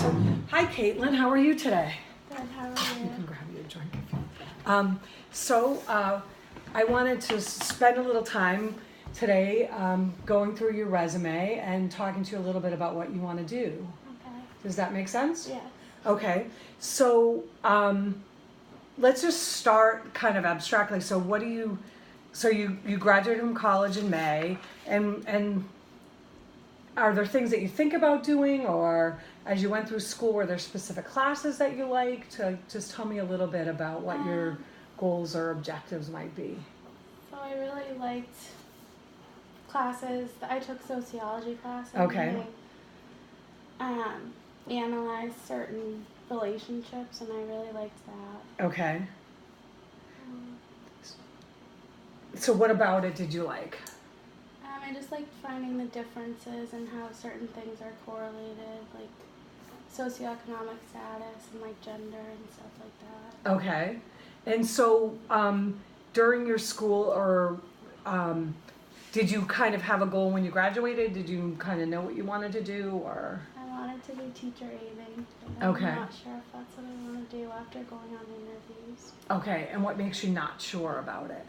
So, hi Caitlin, how are you today? Good, how are You can you? grab you a drink if you want. I wanted to spend a little time today going through your resume and talking to you a little bit about what you want to do. Okay. Does that make sense? Yeah. Okay, so let's just start kind of abstractly. So what do you, so you graduated from college in May, and are there things that you think about doing, or as you went through school, were there specific classes that you liked? Just tell me a little bit about what your Um, goals or objectives might be. So I really liked classes. I took sociology classes. Okay. And I analyzed certain relationships, and I really liked that. Okay. Um, So what about it did you like? I just liked finding the differences and how certain things are correlated, like socioeconomic status and like gender and stuff like that. Okay. And so during your school, or did you kind of have a goal when you graduated? Did you kind of know what you wanted to do, or? I wanted to be teacher aiding, but Okay. I'm not sure if that's what I want to do after going on interviews. Okay, and what makes you not sure about it?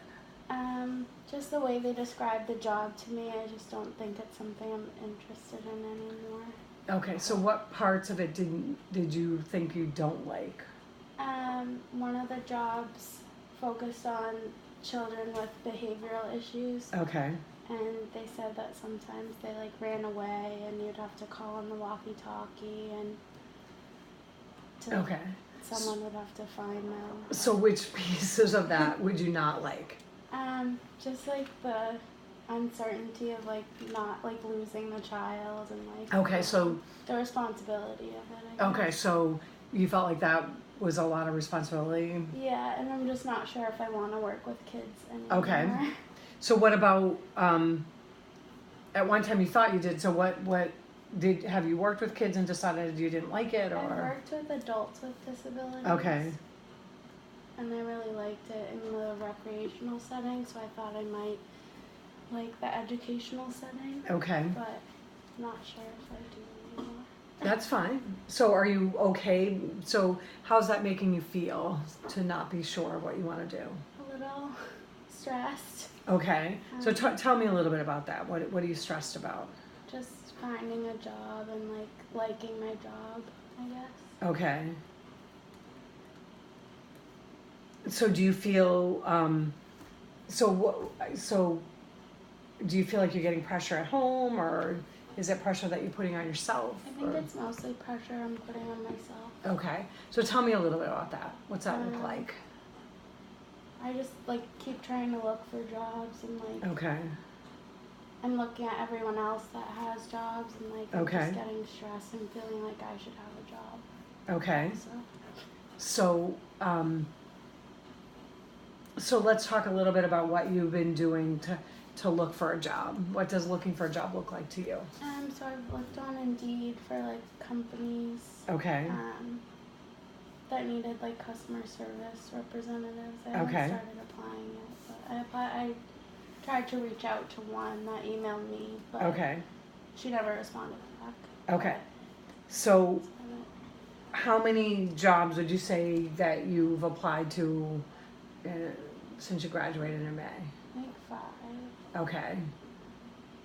Just the way they describe the job to me, I just don't think it's something I'm interested in anymore. Okay, so what parts of it did you think you don't like? One of the jobs focused on children with behavioral issues, Okay. and they said that sometimes they like ran away, and you'd have to call on the walkie-talkie, and Okay. someone would have to find them. So which pieces of that would you not like? Just like the uncertainty of like not like losing the child and like Okay, so the responsibility of it. I guess. okay, so you felt like that was a lot of responsibility. Yeah, and I'm just not sure if I want to work with kids anymore. Okay. So what about at one time you thought you did, so what have you worked with kids and decided you didn't like it, I or? worked with adults with disabilities. Okay. And I really liked it in the recreational setting, so I thought I might like the educational setting, Okay. but not sure if I do anymore. That's fine. So are you okay? So how's that making you feel to not be sure of what you want to do? A little stressed. Okay. So tell me a little bit about that. What are you stressed about? Just finding a job and like liking my job, I guess. Okay. So do you feel so do you feel like you're getting pressure at home, or is it pressure that you're putting on yourself? I think or? it's mostly pressure I'm putting on myself. Okay. So tell me a little bit about that. What's that look like? I just like keep trying to look for jobs, and like Okay. I'm looking at everyone else that has jobs, and like I'm Okay. just getting stressed and feeling like I should have a job. Okay. So So let's talk a little bit about what you've been doing to look for a job. What does looking for a job look like to you? so I've looked on Indeed for like companies Okay. that needed like customer service representatives. I Okay. haven't started applying yet, but I tried to reach out to one that emailed me, but Okay. she never responded back. Okay. So But, how many jobs would you say that you've applied to since you graduated in May? I think 5. Okay.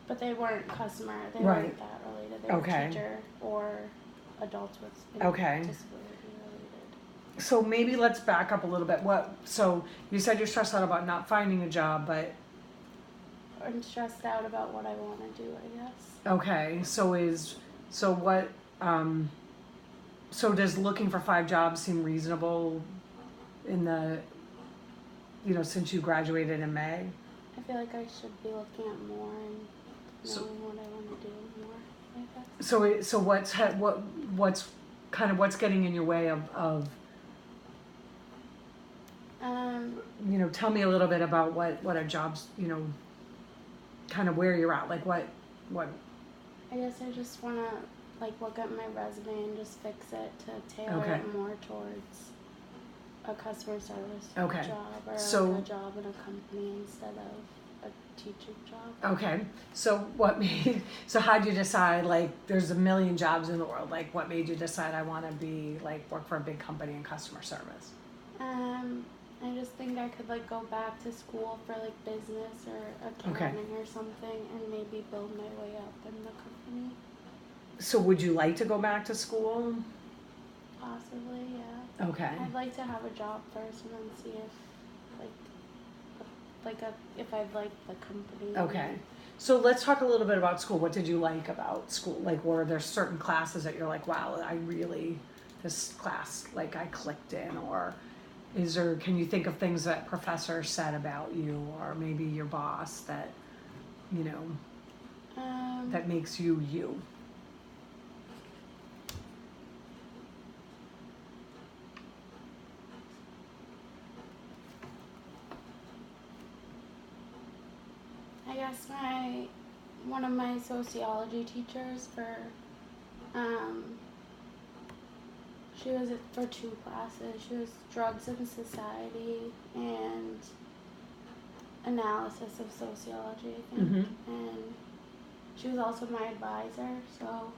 But they weren't customer. They Right. weren't that related. They Okay. were teacher or adults with Okay. disability related. So maybe let's back up a little bit. So you said you're stressed out about not finding a job, but I'm stressed out about what I want to do, I guess. okay. So does looking for 5 jobs seem reasonable in the, since you graduated in May? I feel like I should be looking at more and So- knowing what I want to do more, I guess. So what's getting in your way of tell me a little bit about what a job's, kind of where you're at, like what I guess I just want to like look at my resume and just fix it to tailor Okay. it more towards a customer service Okay. job or So- like a job in a company instead of a teaching job. Okay. So what made, so how'd you decide, like, there's a million jobs in the world, like, what made you decide I want to be, like, work for a big company in customer service? I just think I could like go back to school for like business or accounting or something, and maybe build my way up in the company. So would you like to go back to school? Possibly, yeah. Okay. I'd like to have a job first, and then see if if I'd like the company. Okay. So let's talk a little bit about school. What did you like about school? Like, were there certain classes that you're like, wow, I really, this class, like, I clicked in? Or is there, can you think of things that professors said about you, or maybe your boss that, you know, that makes you you? I guess one of my sociology teachers she was for 2 classes. She was drugs and society and analysis of sociology, I think. Mm-hmm. And she was also my advisor, so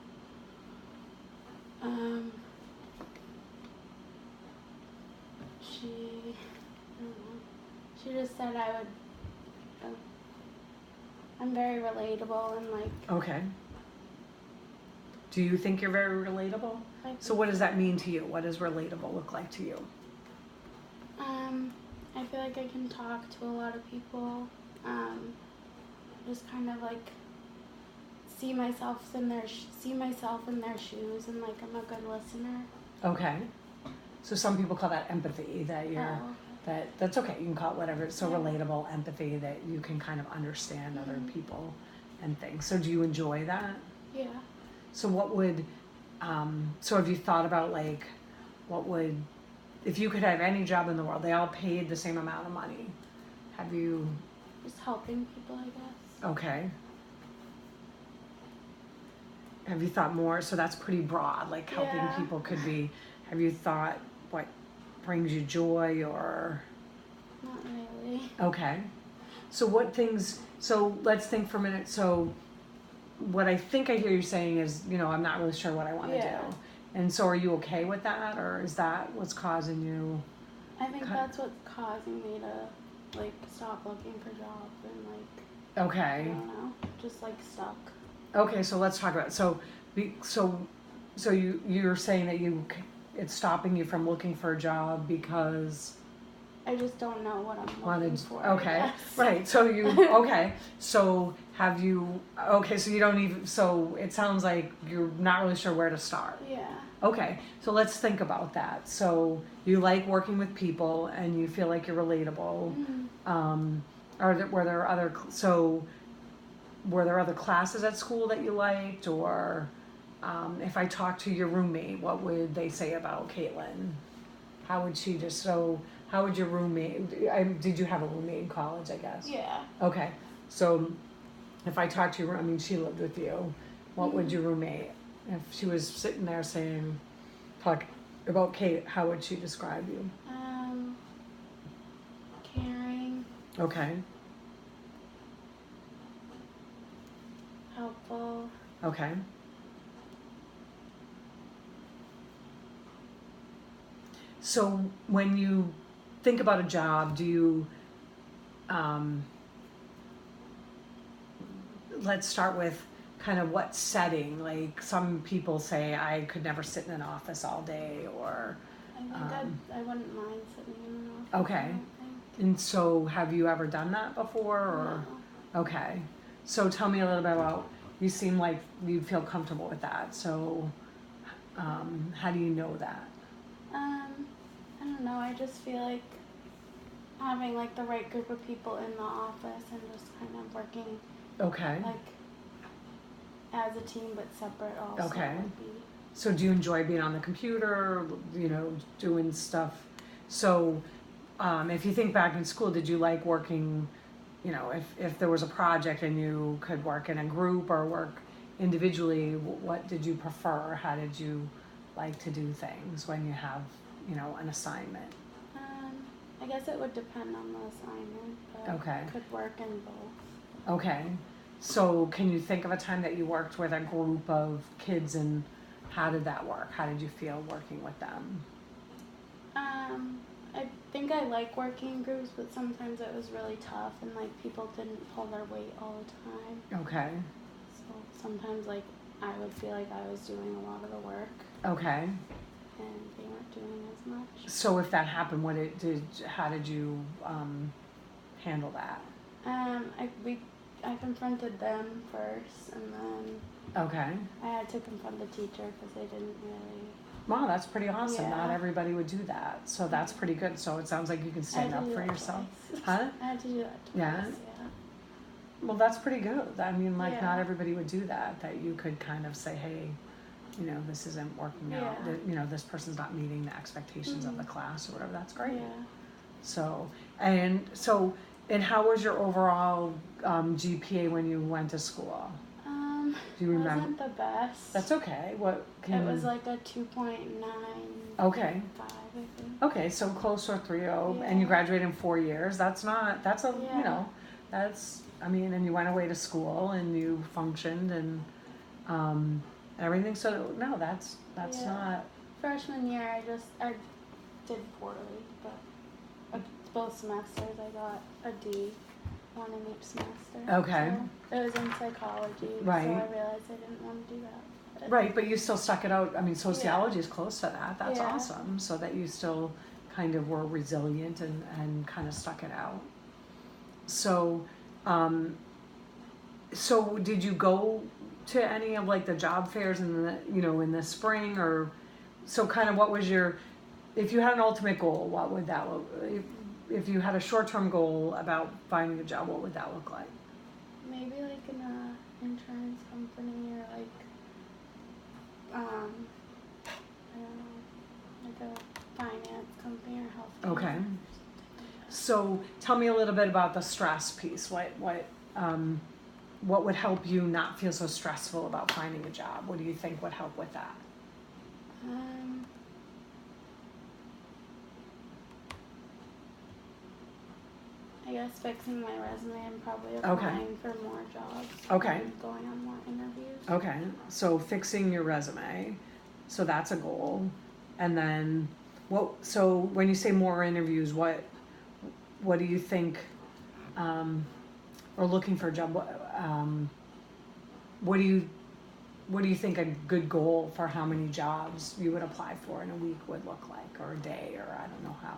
she, I don't know, she just said I'm very relatable and like. Okay. Do you think you're very relatable? So what does that mean to you? What does relatable look like to you? I feel like I can talk to a lot of people. Just kind of like see myself in their shoes, and like I'm a good listener. Okay. So some people call that empathy, that you're, that's okay. You can call it whatever. It's so relatable, empathy, that you can kind of understand other people and things. So do you enjoy that? Yeah. So what would, so have you thought about, like, what would, if you could have any job in the world, they all paid the same amount of money, have you? Just helping people, I guess. Okay. Have you thought more, so that's pretty broad, like helping people could be, have you thought what brings you joy, or? Not really. Okay. So what things, so let's think for a minute. So what I think I hear you saying is, you know, I'm not really sure what I want to do. And so are you okay with that, or is that what's causing you? I think that's what's causing me to like stop looking for jobs and like. Okay. I don't know, just like stuck. Okay, so let's talk about it. So you're saying that it's stopping you from looking for a job because I just don't know what I'm looking for. Okay, right. So okay. So have you? Okay, so you don't even. So it sounds like you're not really sure where to start. Yeah. Okay, so let's think about that. So you like working with people, and you feel like you're relatable. Mm-hmm. Were there other classes at school that you liked, or if I talked to your roommate, what would they say about Caitlin? How would she how would your roommate, did you have a roommate in college, I guess? Yeah. Okay, so if I talked to your, she lived with you, what would your roommate, if she was sitting there talk about Kate, how would she describe you? Caring. Okay. Helpful. Okay. So when you think about a job, do you, let's start with kind of what setting, like some people say I could never sit in an office all day, or. I think I wouldn't mind sitting in an office. Okay. And so have you ever done that before, or? No. Okay. So tell me a little bit about, you seem like you feel comfortable with that, so how do you know that? I don't know, I just feel like having like the right group of people in the office and just kind of working like as a team but separate also. Okay. So do you enjoy being on the computer, you know, doing stuff? So if you think back in school, did you like working, you know, if there was a project and you could work in a group or work individually, what did you prefer? How did you like to do things when you have, you know, an assignment? I I guess it would depend on the assignment, but Okay. could work in both. Okay. So can you think of a time that you worked with a group of kids, and how did that work? How did you feel working with them? I think I like working in groups, but sometimes it was really tough and like people didn't pull their weight all the time. Okay. So sometimes like I would feel like I was doing a lot of the work Okay. and they weren't doing as much. So if that happened, how did you handle that? I confronted them first, and then Okay. I had to confront the teacher because they didn't really. Wow, that's pretty awesome. Yeah. Not everybody would do that, so that's pretty good. So it sounds like you can stand up for yourself, huh? I had to do that twice. Yeah? Yeah. Well, that's pretty good. I mean, like, Yeah. not everybody would do that. That you could kind of say, hey, you know, this isn't working out. Yeah. That, you know, this person's not meeting the expectations of the class or whatever. That's great. Yeah. So, and how was your overall GPA when you went to school? Do you remember? Wasn't the best. That's okay. What can It you? was like a 2.9. Okay. 5, I think. Okay, so close to a 3.0, and you Yeah. graduated in 4 years. That's you Yeah. know, I mean, and you went away to school and you functioned and everything. So no, that's Yeah. not. Freshman year, I did poorly, but both semesters I got a D, one in each semester. Okay. So it was in psychology, Right. so I realized I didn't want to do that. Right, but you still stuck it out. I mean, sociology is close to that. That's Yeah. awesome. So that you still kind of were resilient and kind of stuck it out. So, so did you go to any of like the job fairs in in the spring, or so kind of what was your, if you had an ultimate goal, what would that look, if you had a short-term goal about finding a job, what would that look like? Maybe like in a insurance company or like I don't know, like a finance company or healthcare. Okay. So tell me a little bit about the stress piece. What would help you not feel so stressful about finding a job? What do you think would help with that? I guess fixing my resume and probably applying for more jobs. Okay. And going on more interviews. Okay, so fixing your resume, so that's a goal. And then so when you say more interviews, what do you think, or looking for a job, what do you think a good goal for how many jobs you would apply for in a week would look like, or a day, or I don't know how?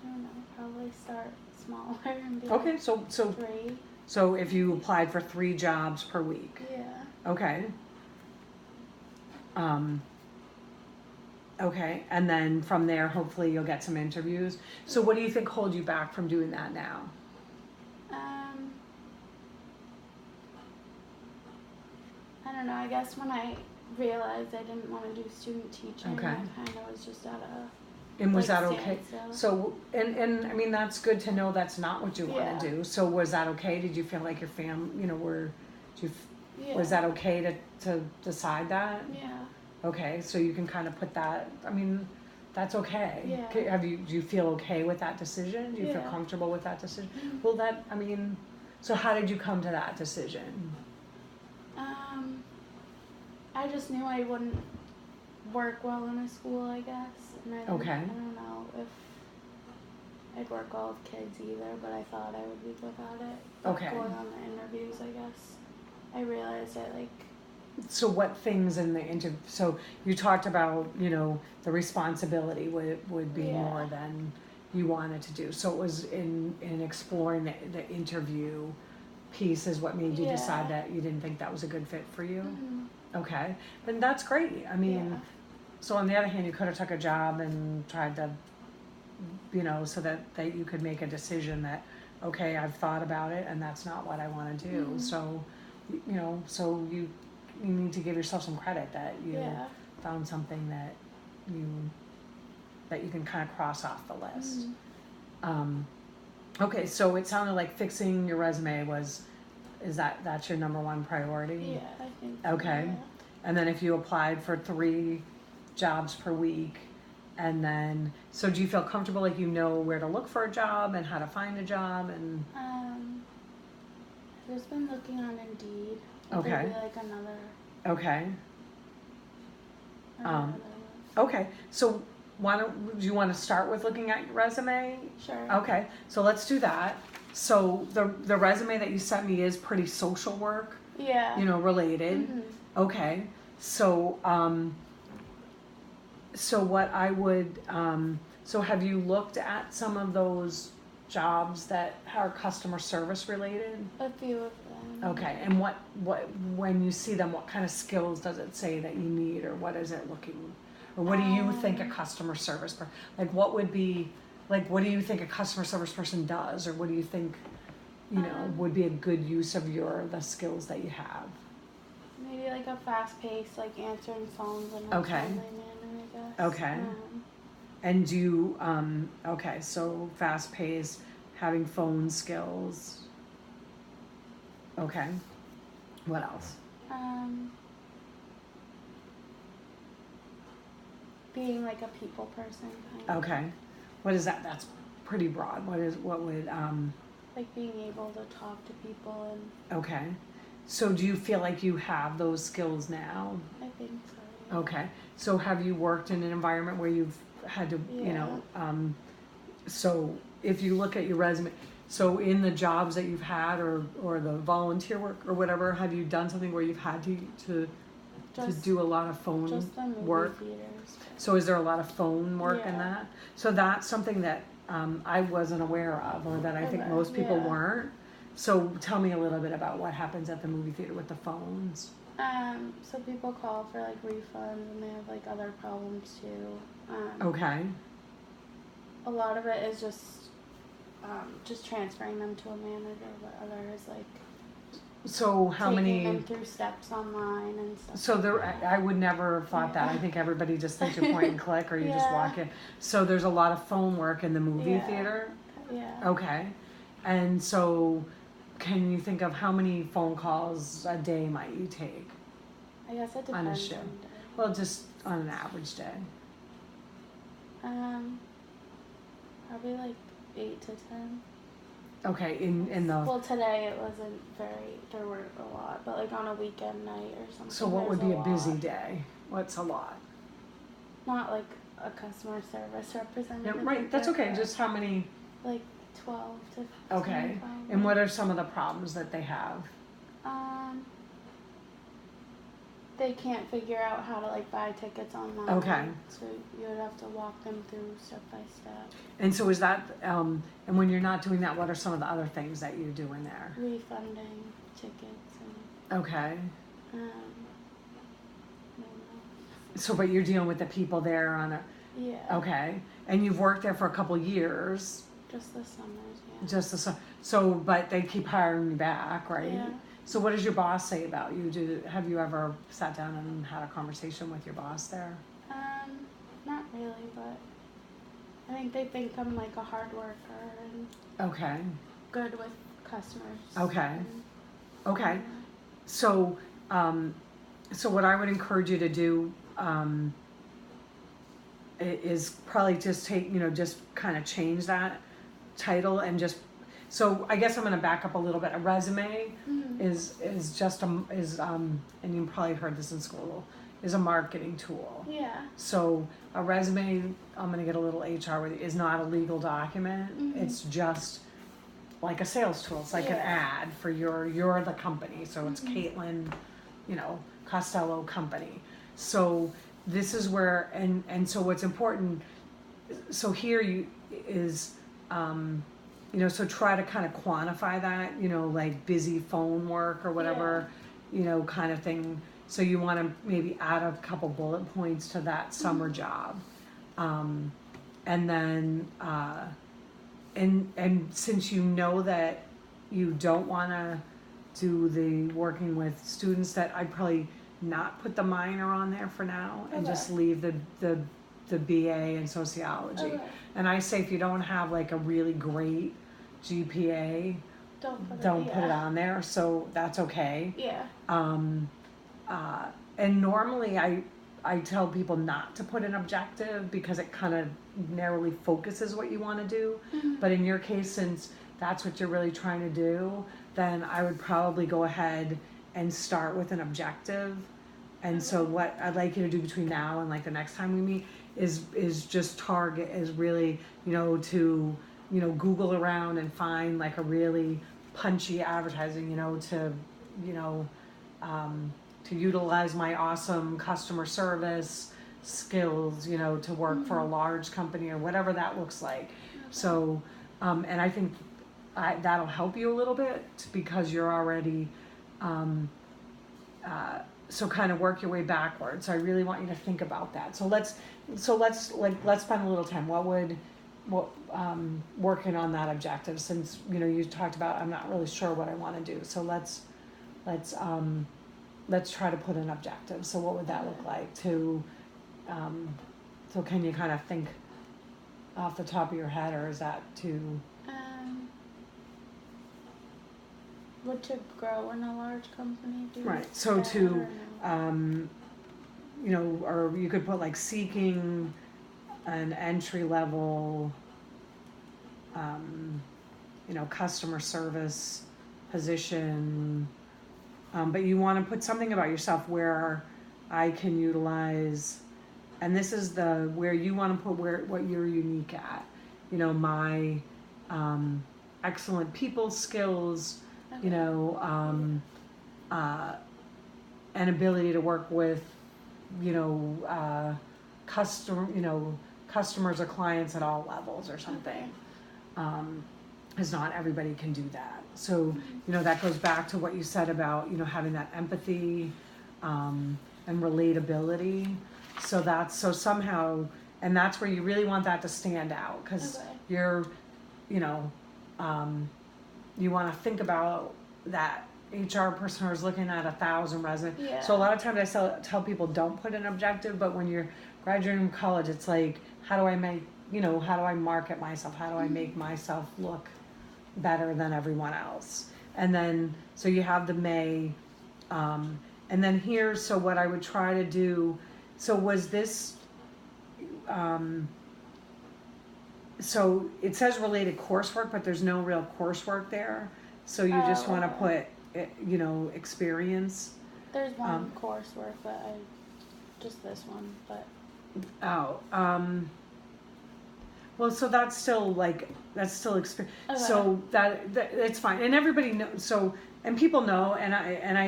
I don't know, probably start smaller and be Okay, like so 3. so if you applied for 3 jobs per week. Yeah. Okay. Okay, and then from there, hopefully you'll get some interviews. So what do you think holds you back from doing that now? I don't know, I guess when I realized I didn't want to do student teaching, Okay. I kind of was just at a And was like that okay? standstill. So, and I mean, that's good to know that's not what you want Yeah. to do. So was that okay? Did you feel like your Yeah. was that okay to decide that? Yeah. Okay, so you can kind of put that, I mean, that's okay. Yeah. Do you feel okay with that decision? Do you feel Yeah. comfortable with that decision? Mhm. Well, so how did you come to that decision? I just knew I wouldn't work well in a school, I guess. And I Okay. don't know if I'd work well with kids either, but I thought I would be good at it. Okay. Going on the interviews, I guess. I realized I like. So what things in the interview, so you talked about, the responsibility would be Yeah. more than you wanted to do. So it was in exploring the interview piece is what made you Yeah. decide that you didn't think that was a good fit for you? Mhm. Okay, then that's great. I mean, Yeah. so on the other hand, you could have took a job and tried to, so that you could make a decision that, okay, I've thought about it and that's not what I want to do. Mhm. So, so you need to give yourself some credit that you Yeah. found something that you can kind of cross off the list. Mhm. Okay, so it sounded like fixing your resume that's your number one priority? Yeah, I think. So, Okay. yeah. And then if you applied for 3 jobs per week, And then, so do you feel comfortable, like you know where to look for a job and how to find a job and? I've just been looking on Indeed. Okay. Maybe like another. Okay. Another Okay. So do you want to start with looking at your resume? Sure. Okay. So let's do that. So the resume that you sent me is pretty social work, Yeah. related. Mm-hmm. Okay. So, so what I would, so have you looked at some of those jobs that are customer service related? A few of them. Okay, and what, when you see them, what kind of skills does it say that you need, or what is it looking, or what do you think a customer service like what would be, like what do you think a customer service person does, or what do you think, would be a good use of the skills that you have? Maybe like a fast pace, like answering phones in a Okay. timely manner, I guess. Okay. And do you, okay, so fast paced, having phone skills. Okay. What else? Being like a people person kind of. Okay. What is that? That's pretty broad. What would, like being able to talk to people and. Okay. So do you feel like you have those skills now? I think so. Yeah. Okay. So have you worked in an environment where you've had to, so if you look at your resume, so in the jobs that you've had, or the volunteer work or whatever, have you done something where you've had to do a lot of phone just the movie work? Theaters. So is there a lot of phone work in Yeah. that? So that's something that I wasn't aware of, or that I think most people weren't. So tell me a little bit about what happens at the movie theater with the phones. So people call for like refunds and they have like other problems too. Okay. A lot of it is just transferring them to a manager, but others like So how taking many? them through steps online and stuff. So I would never have thought that. I think everybody just thinks you point and click, or you just walk in. So there's a lot of phone work in the movie theater. Yeah. Okay. And so, can you think of how many phone calls a day might you take? I guess it depends on a shift. on the day. Well, just on an average day. Probably like 8 to 10. Okay, in the. Well, today it wasn't there weren't a lot, but like on a weekend night or something. So what would be a busy lot. day? What's a lot? Not like a customer service representative. Yeah, right, that's okay. Just how many? Like 12 to 15. Okay. Probably. And what are some of the problems that they have? They can't figure out how to like buy tickets online. Okay. So you would have to walk them through step by step. And so is that, and when you're not doing that, what are some of the other things that you do in there? Refunding tickets and. Okay. I don't know. So, but you're dealing with the people there on a. Yeah. Okay. And you've worked there for a couple years. Just the summers, yeah. Just the so, but they keep hiring you back, right? Yeah. So what does your boss say about you? Have you ever sat down and had a conversation with your boss there? Not really, but I think they think I'm like a hard worker and Okay. good with customers. Okay. And, Okay. So, so what I would encourage you to do, is probably just just kind of change that title and just. So I guess I'm going to back up a little bit. A resume is just and you probably heard this in school, is a marketing tool. Yeah. So a resume, I'm going to get a little HR with you, is not a legal document. Mm-hmm. It's just like a sales tool. It's like an ad for you're the company. So it's Caitlin, Costello Company. So this is where and so what's important. So here is. So try to kind of quantify that, like busy phone work or whatever, kind of thing. So you want to maybe add a couple bullet points to that summer job. And then, and since you know that you don't want to do the working with students, that I'd probably not put the minor on there for now and just leave the BA in sociology. Okay. And I say if you don't have like a really great GPA, don't put it on there. So that's okay. Yeah. And normally I tell people not to put an objective because it kind of narrowly focuses what you want to do. Mm-hmm. But in your case, since that's what you're really trying to do, then I would probably go ahead and start with an objective. And so what I'd like you to do between now and like the next time we meet is just target, is really, to, Google around and find like a really punchy advertising, you know, to utilize my awesome customer service skills, to work for a large company or whatever that looks like. Okay. So, and I think that'll help you a little bit because you're already, so kind of work your way backwards. So I really want you to think about that. So let's spend a little time. Working on that objective, since you talked about I'm not really sure what I want to do. So let's try to put an objective. So what would that look like to, so can you kind of think off the top of your head, or is that too? Would to grow in a large company do Right. So that, to, no? or you could put like seeking an entry level, customer service position. But you want to put something about yourself where I can utilize, and this is where you want to put what you're unique at. My excellent people skills, Okay. An ability to work with, customers or clients at all levels or something. Because not everybody can do that. So, that goes back to what you said about, having that empathy, and relatability. So somehow, and that's where you really want that to stand out, because Okay. you're, you want to think about that HR person who's looking at 1,000 resumes. Yeah. So a lot of times I tell people don't put an objective, but when you're graduating from college, it's like, how do I market myself? How do I make myself look better than everyone else? And then, so you have the May, and then here, so what I would try to do, so was this, so it says related coursework, but there's no real coursework there. So you just want to put, experience. There's one coursework, but just this one, but. Well, so that's still experience. Okay. So that it's fine, and everybody knows. So, and people know, and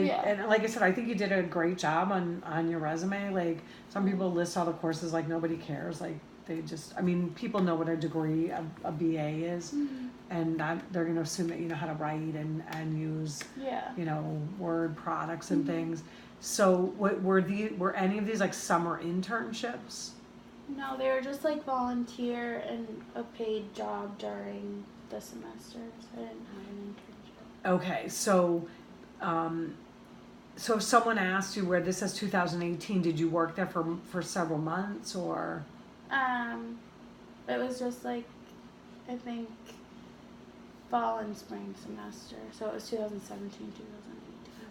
Yeah. and like I said, I think you did a great job on your resume. Like some people list all the courses like nobody cares. Like they just, people know what a degree, a BA is, Mm-hmm. and they're going to assume that you know how to write and use, Yeah. Word products and things. So were any of these like summer internships? No, they were just like volunteer and a paid job during the semesters. I didn't have an internship. Okay, so if someone asked you where this says 2018, did you work there for several months or? It was just like, I think, fall and spring semester. So it was 2017,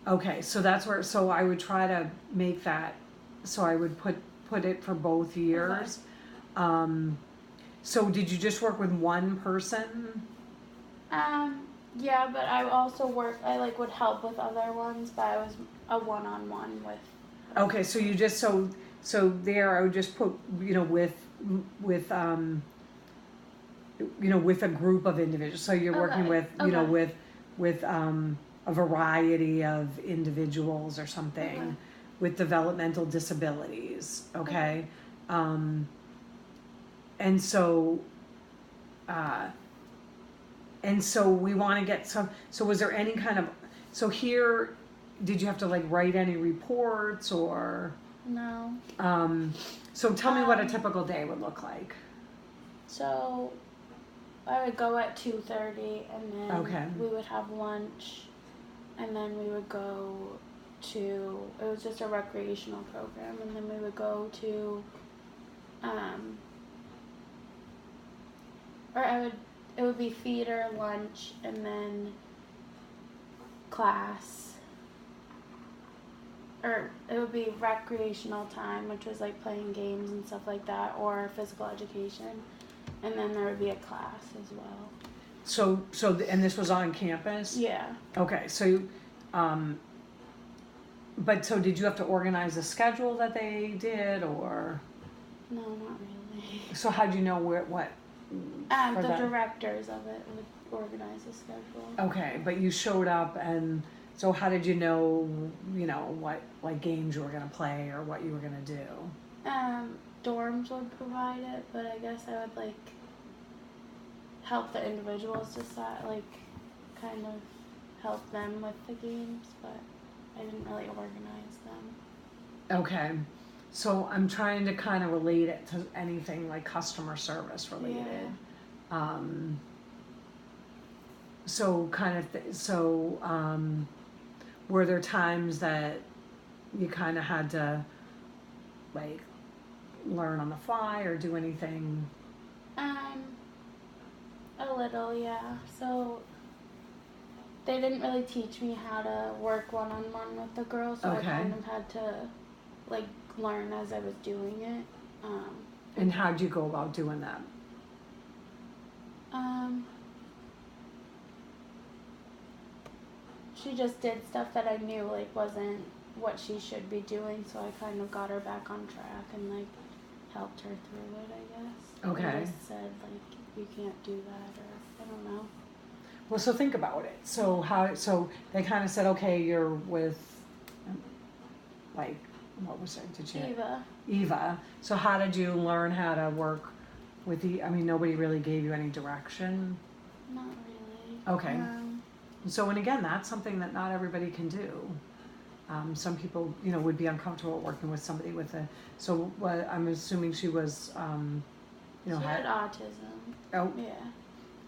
2018. Okay, so that's where, so I would try to make that, so I would put it for both years. Okay. So did you just work with one person? Yeah, but I also would help with other ones, but I was a one-on-one with. Okay, so you just, so there I would just put, with a group of individuals. So you're working with, with a variety of individuals or something. Okay. With developmental disabilities, okay? And so we want to get some, so was there any kind of, so here, did you have to like write any reports or? No. So tell me what a typical day would look like. So I would go at 2:30 and then Okay. we would have lunch and then we would go to, it was just a recreational program, and then we would go to, it would be theater, lunch, and then class, or it would be recreational time, which was like playing games and stuff like that, or physical education, and then there would be a class as well. And this was on campus? Yeah. Okay, so, but so did you have to organize a schedule that they did, or? No, not really. So how'd you know what? The directors of it would organize the schedule. Okay, but you showed up, and so how did you know, what like games you were gonna play or what you were gonna do? Dorms would provide it, but I guess I would like help the individuals decide, like kind of help them with the games, but I didn't really organize them. Okay, so I'm trying to kind of relate it to anything like customer service related. Yeah. So kind of, were there times that you kind of had to like learn on the fly or do anything? A little, yeah. So they didn't really teach me how to work one-on-one with the girls, so Okay. I kind of had to like learn as I was doing it. And how'd you go about doing that? She just did stuff that I knew like wasn't what she should be doing, so I kind of got her back on track and like helped her through it, I guess. Okay. I just said like you can't do that, or I don't know. Well, so think about it. So they kind of said, okay, you're with, like, what was it? Did you? Eva. So how did you learn how to work with nobody really gave you any direction? Not really. Okay. So, and again, that's something that not everybody can do. Some people, would be uncomfortable working with somebody with I'm assuming she was, she had autism. Oh. Yeah.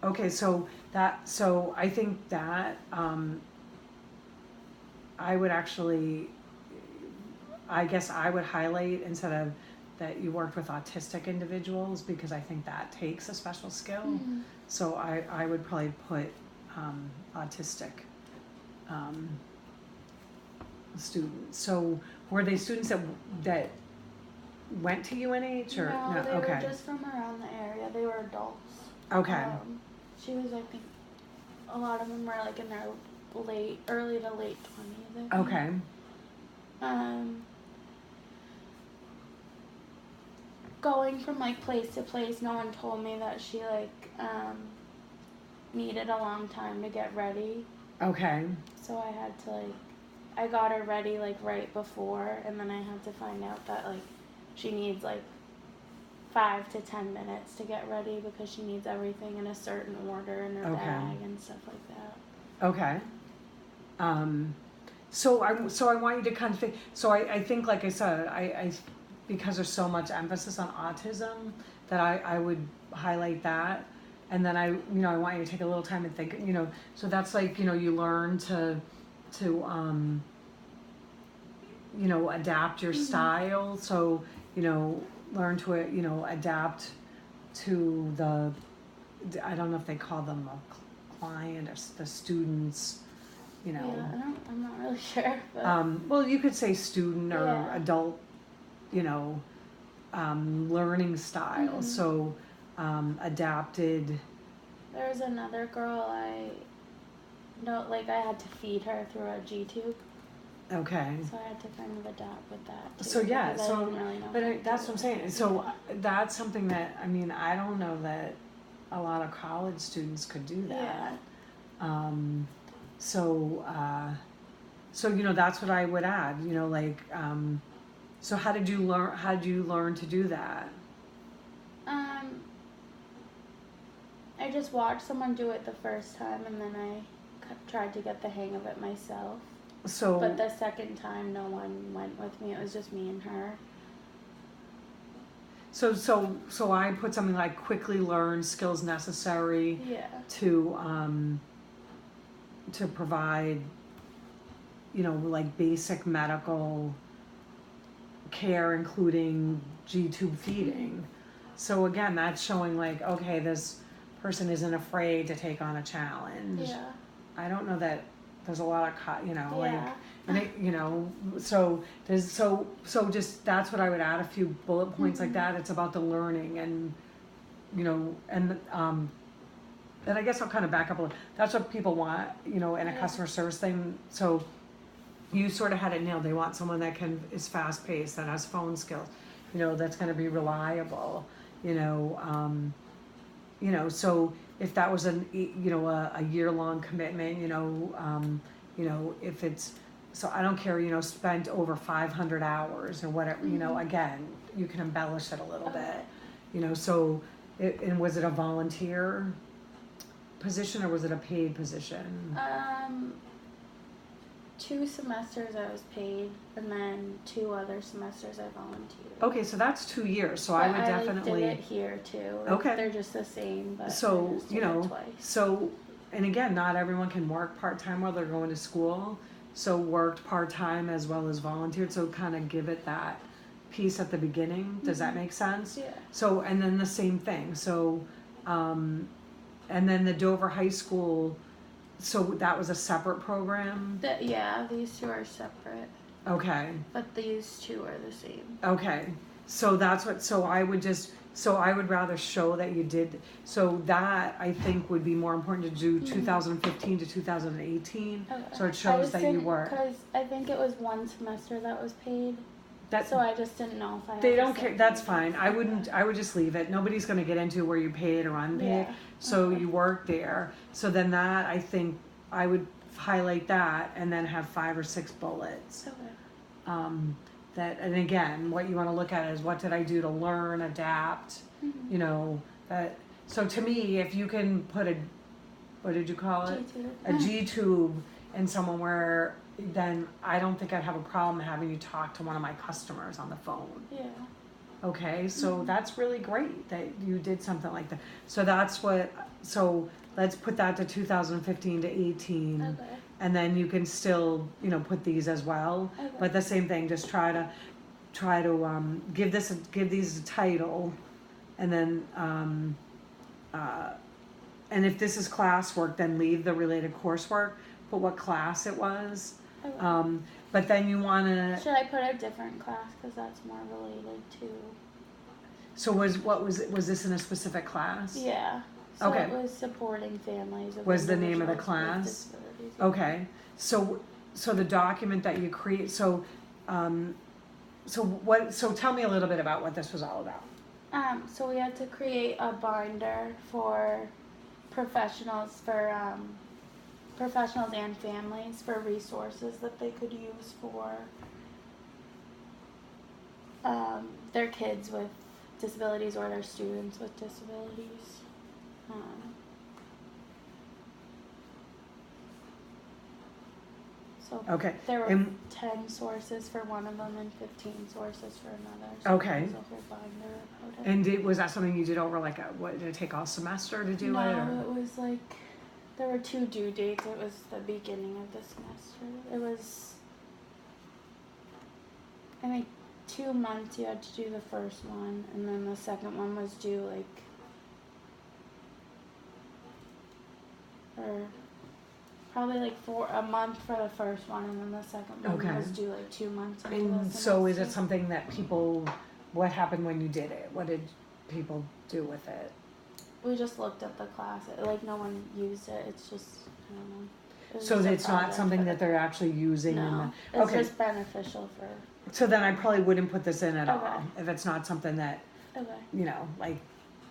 Okay, so I think that, I guess I would highlight instead of that you worked with autistic individuals, because I think that takes a special skill. Mm-hmm. So I would probably put autistic students. So were they students that went to UNH or no? They okay. were just from around the area. They were adults. Okay. She was, I think, a lot of them were like in their early to late 20s. I think. Okay. Going from like place to place, no one told me that she like needed a long time to get ready. Okay. So I had to I got her ready like right before, and then I had to find out that like she needs like 5 to 10 minutes to get ready because she needs everything in a certain order in her bag and stuff like that. Okay. So I want you to kind of think. So I think, like I said, I because there's so much emphasis on autism that I would highlight that, and then I want you to take a little time and think. So that's like you learn to adapt your style. So learn to adapt to the, I don't know if they call them a client or the students. Yeah, I'm not really sure. But. Well, you could say student or adult, learning style. Mm-hmm. So, adapted. There was another girl I had to feed her through a G-tube. Okay. So I had to kind of adapt with that too. So yeah, I didn't really know but that's what I'm saying. So that's something that, I don't know that a lot of college students could do that. Yeah. So that's what I would add. So how did you learn to do that? I just watched someone do it the first time, and then I tried to get the hang of it myself. But the second time, no one went with me. It was just me and her. So I put something like quickly learn skills necessary to provide, like basic medical care, including G-tube feeding. So again, that's showing like, okay, this person isn't afraid to take on a challenge. Yeah. I don't know that there's a lot of, like, Yeah. and it, so there's, so just, that's what I would add, a few bullet points like that. It's about the learning and, and I guess I'll kind of back up a little. That's what people want, in a customer service thing. So you sort of had it nailed. They want someone that is fast paced, that has phone skills, that's going to be reliable, so if that was a year long commitment, if it's, so I don't care, spent over 500 hours or whatever, again, you can embellish it a little bit, so and was it a volunteer position or was it a paid position? 2 semesters I was paid, and then 2 other semesters I volunteered. Okay, so that's 2 years. So but I would definitely did it here too. Okay. They're just the same, but so I just did it twice. So and again, not everyone can work part-time while they're going to school. So worked part-time as well as volunteered. So kind of give it that piece at the beginning. Does that make sense? Yeah. So and then the same thing. So and then the Dover High School. So that was a separate program? These 2 are separate. Okay. But these 2 are the same. Okay. So that's what, so I would rather show that you did, so that I think would be more important to do 2015 to 2018. Okay. So it shows that you were. Because I think it was 1 semester that was paid. That, so I just didn't know if I had they to don't say care. That's anything. fine. I wouldn't. I would just leave it. Nobody's going to get into where you paid or unpaid. Yeah. So you worked there. So then that, I think I would highlight that and then have 5 or 6 bullets. Okay. That, and again, what you want to look at is what did I do to learn, adapt. That. So to me, if you can put a, what did you call it? G-tube. A G-tube in someone where, then I don't think I'd have a problem having you talk to one of my customers on the phone. Yeah. Okay, so that's really great that you did something like that. So that's what, so let's put that to 2015 to 18. Okay. And then you can still, put these as well. Okay. But the same thing, just try to give these a title, and then and if this is classwork, then leave the related coursework. Put what class it was. Okay. But then you want to. Should I put a different class because that's more related to? So was this in a specific class? Yeah. So Okay. it was supporting families. Was the name of the individuals with class? disabilities. Okay. So the document that you create. So tell me a little bit about what this was all about. So we had to create a binder for professionals and families for resources that they could use for their kids with disabilities or their students with disabilities. So Okay. there were And 10 sources for one of them and 15 sources for another. So Okay. There's a whole binder about it. and was that something you did over like what did it take all semester to do it? No, Or? it was like there were 2 due dates. It was the beginning of the semester. It was, I think, 2 months you had to do the first one, and then the second one was due like, or probably like a month for the first one, and then the second one Okay. was due like 2 months into the And so is it semester. something that people? What happened when you did it? What did people do with it? We just looked at the class. Like no one used it. It's just, I don't know. It was So just a it's not project something for that they're actually using. No, in it's okay. just beneficial for. So then I probably wouldn't put this in at Okay. all if it's not something that Okay. like.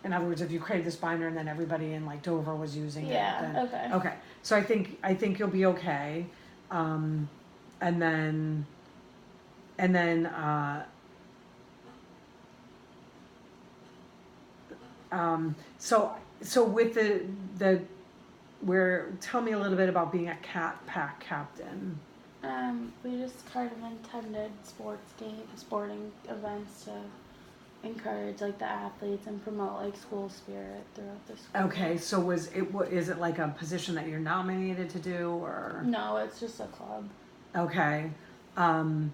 In other words, if you created this binder and then everybody in like Dover was using Yeah. it, then Okay. okay. So I think you'll be okay, and then so with the where tell me a little bit about being a cat pack captain. We just kind of attended sporting events to encourage like the athletes and promote like school spirit throughout the school. Okay, so is it like a position that you're nominated to do or? No, it's just a club. Okay, and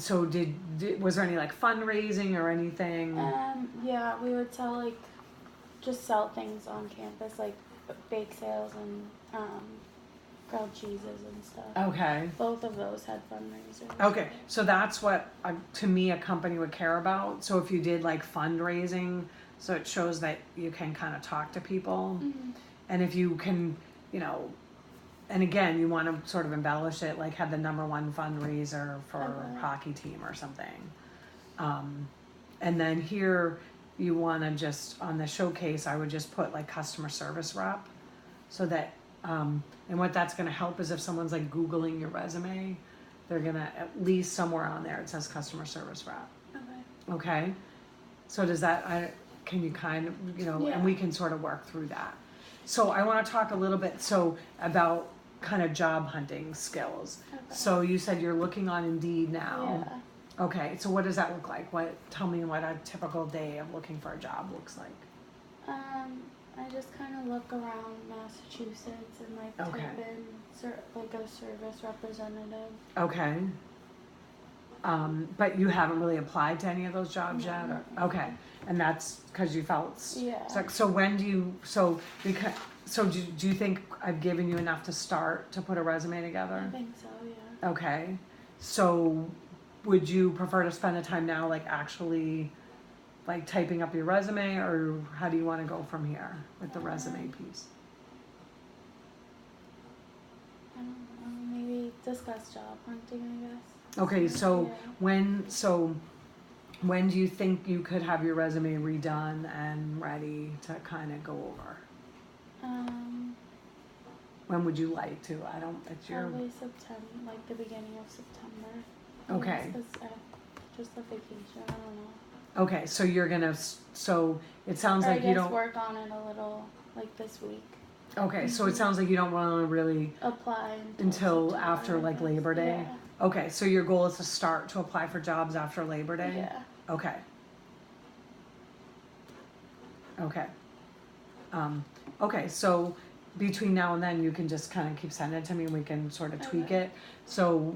so was there any like fundraising or anything? Yeah, we would sell things on campus like bake sales and grilled cheeses and stuff. Okay. Both of those had fundraisers. Okay, so that's what, to me, a company would care about. So if you did like fundraising, so it shows that you can kind of talk to people. Mm-hmm. And if you can, you know, and again, you want to sort of embellish it, like have the #1 fundraiser for a hockey team or something. And then here, you want to just, on the showcase, I would just put like customer service rep. So that, and what that's going to help is if someone's like Googling your resume, they're going to, at least somewhere on there, it says customer service rep. Okay. Okay? So does that, can you kind of, you know, Yeah. and we can sort of work through that. So I want to talk a little bit, so about kind of job hunting skills. Okay. So you said you're looking on Indeed now. Yeah. Okay, so what does that look like? Tell me what a typical day of looking for a job looks like. I just kind of look around Massachusetts and like Okay. type in like a service representative. Okay. But you haven't really applied to any of those jobs No. yet? Or, okay, and that's because you felt Yeah. So when do you? So do you think I've given you enough to start to put a resume together? I think so. Yeah. Okay, so would you prefer to spend the time now, like actually, like typing up your resume, or how do you want to go from here with the resume piece? I don't know. Maybe discuss job hunting, I guess. Okay, so Yeah. when do you think you could have your resume redone and ready to kind of go over? When would you like to? It's your, Probably September, like the beginning of September. Okay. Just a vacation. I don't know. okay, so you're gonna, so it sounds Or I like you guess don't, work on it a little, like this week. okay, so it sounds like you don't wanna really, Apply until September, after I like guess. Labor Day? Okay, so your goal is to start to apply for jobs after Labor Yeah. Day? Yeah. Okay. Okay. Okay, so between now and then, you can just kind of keep sending it to me and we can sort of tweak Okay. it. So,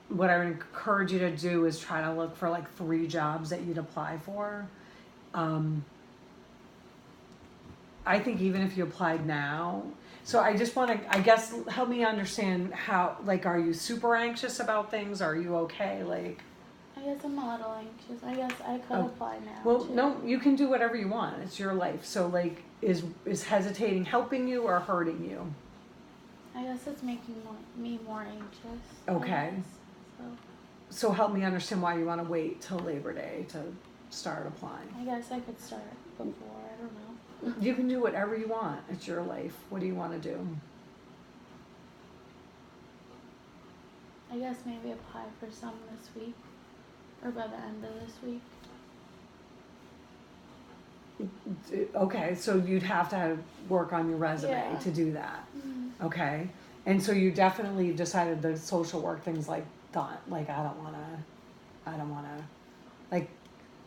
what I would encourage you to do is try to look for like 3 jobs that you'd apply for. I think even if you applied now, so I just want to, I guess, help me understand how, like, are you super anxious about things? Are you okay? Like, I guess I'm a little anxious. I guess I could Oh. apply now. well, too. no, you can do whatever you want. It's your life. So, like, is hesitating helping you or hurting you? I guess it's making me more anxious. Okay. I guess. So help me understand why you want to wait till Labor Day to start applying. I guess I could start before. I don't know. You can do whatever you want. It's your life. What do you want to do? I guess maybe apply for some this week, or by the end of this week. Okay, so you'd have to work on your resume Yeah. to do that. Mm-hmm. Okay, and so you definitely decided the social work things like done. Like I don't want to, like.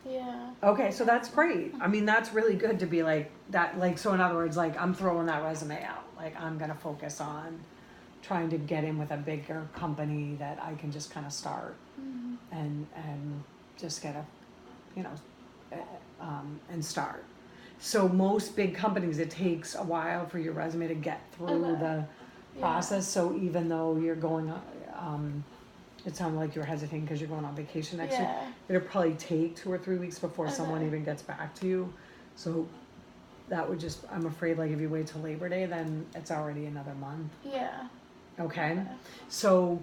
Yeah. Okay, so that's great. I mean, that's really good to be like that. Like, so in other words, like I'm throwing that resume out. Like I'm gonna focus on trying to get in with a bigger company that I can just kind of start Mm-hmm. and just get a, you know, and start. So most big companies, it takes a while for your resume to get through Okay. the process. So even though you're going, it sounded like you were hesitating because you're going on vacation next week. Yeah. It'll probably take 2 or 3 weeks before someone Okay. even gets back to you. So that would just, I'm afraid, like if you wait till Labor Day, then it's already another month. Yeah. Okay. So,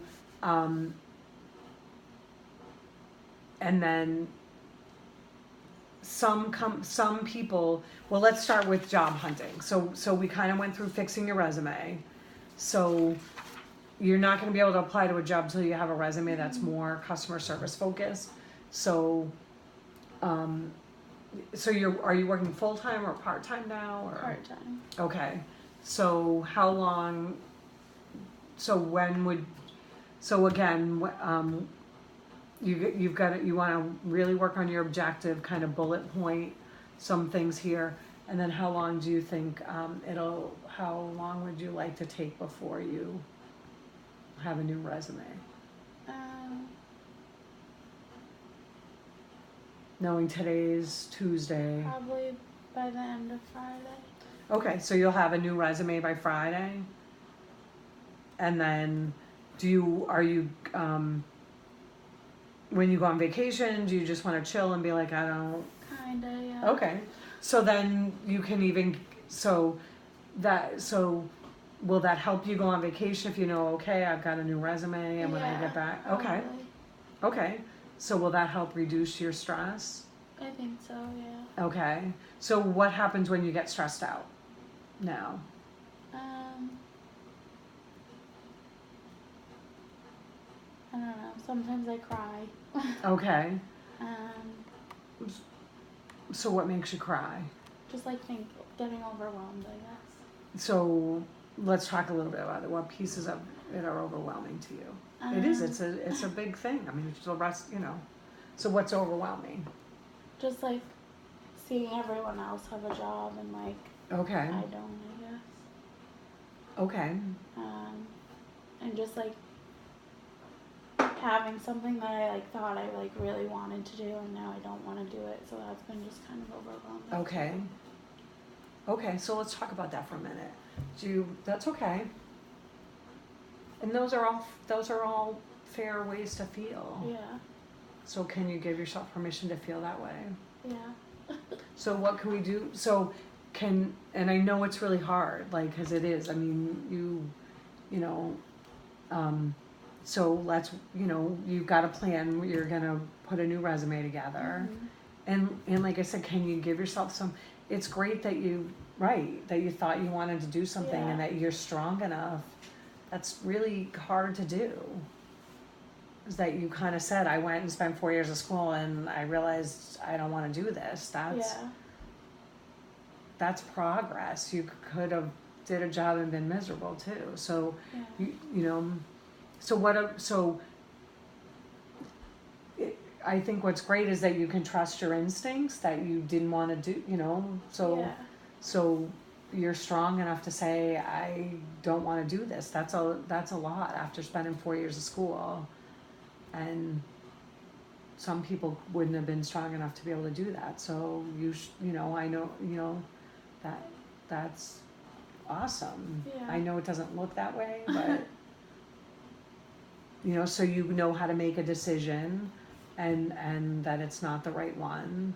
and then some people, well, let's start with job hunting. So we kind of went through fixing your resume. So you're not going to be able to apply to a job until you have a resume that's more customer service focused. So, are you working full time or part time now? Or? Part time. Okay. So how long? So when would? So again, you want to really work on your objective, kind of bullet point some things here, and then how long do you think how long would you like to take before you have a new resume? Knowing today's Tuesday. Probably by the end of Friday. Okay, so you'll have a new resume by Friday? and then are you, when you go on vacation, do you just want to chill and be like, I don't, Kinda, yeah. okay. So then you can even, so will that help you go on vacation if you know, okay, I've got a new resume and when I get back, okay, Probably. okay. So will that help reduce your stress? I think so, yeah. Okay. So what happens when you get stressed out now? I don't know. Sometimes I cry. Okay. Um, So what makes you cry? just like getting overwhelmed, I guess. So let's talk a little bit about it. What pieces of it are overwhelming to you? It is. It's a big thing. I mean, it's the rest. So what's overwhelming? Just like seeing everyone else have a job and like Okay. I don't, I guess. Okay. And just like having something that I like thought I like really wanted to do and now I don't want to do it, so that's been just kind of overwhelming. Okay. Okay, so let's talk about that for a minute. That's okay. And those are all fair ways to feel. Yeah. So can you give yourself permission to feel that way? Yeah. So what can we do? And I know it's really hard, like, cause it is, I mean, so you've got a plan, you're gonna put a new resume together. Mm-hmm. And like I said, can you give yourself it's great that you thought you wanted to do something and that you're strong enough. That's really hard to do. Is that you kind of said, I went and spent 4 years of school and I realized I don't want to do this. That's progress. You could have did a job and been miserable too. So, I think what's great is that you can trust your instincts that you didn't want to do, so you're strong enough to say, I don't want to do this. That's a lot after spending 4 years of school. And some people wouldn't have been strong enough to be able to do that. So I know, that's awesome. Yeah. I know it doesn't look that way, but so you know how to make a decision and that it's not the right one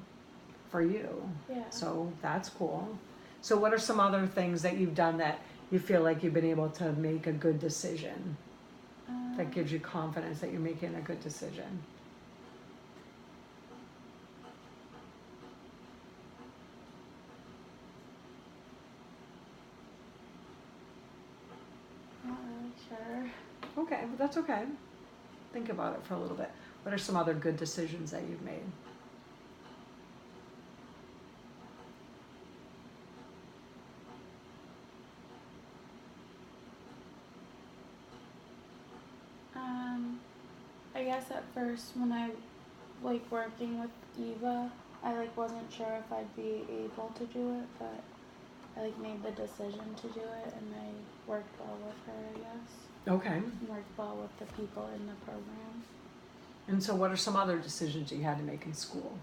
for you. Yeah. So that's cool. So what are some other things that you've done that you feel like you've been able to make a good decision? That gives you confidence that you're making a good decision? Not really sure. Okay, but that's okay. Think about it for a little bit. What are some other good decisions that you've made? I guess at first when I like working with Eva, I like wasn't sure if I'd be able to do it, but I like made the decision to do it and I worked well with her, I guess. Okay. And worked well with the people in the program. And so what are some other decisions you had to make in school?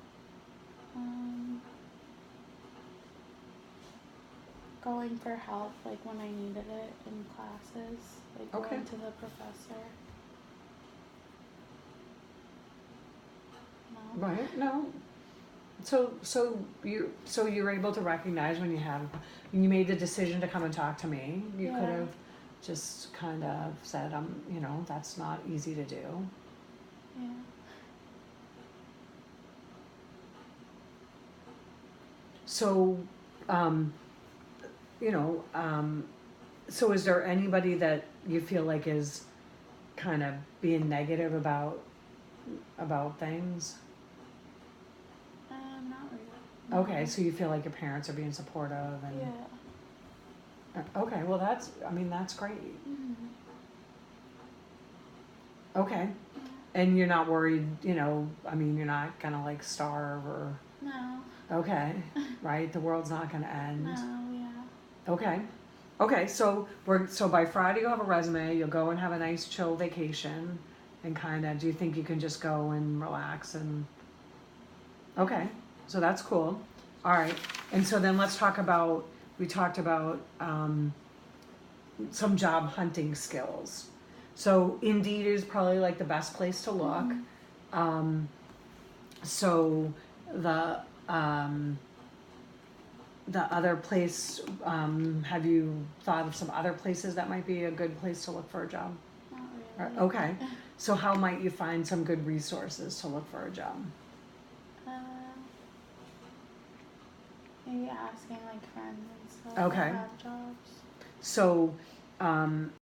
Going for help, like when I needed it in classes, like going to the professor. No. Right. No. So you're able to recognize when you made the decision to come and talk to me. You could have just kind of said, that's not easy to do. Yeah. So, so is there anybody that you feel like is kind of being negative about things? Not really. Okay, so you feel like your parents are being supportive and. Yeah. Okay, well that's great. Mm-hmm. Okay. And you're not worried, you're not gonna like starve or. No. Okay, right? The world's not gonna end. No, yeah. Okay. Okay, so by Friday you'll have a resume, you'll go and have a nice chill vacation and do you think you can just go and relax and. Okay, so that's cool. All right, and so then let's talk about, we talked about some job hunting skills. So Indeed is probably like the best place to look. So the other place, have you thought of some other places that might be a good place to look for a job? Not really. Okay. So how might you find some good resources to look for a job? Maybe asking like friends and stuff Okay. that have jobs. So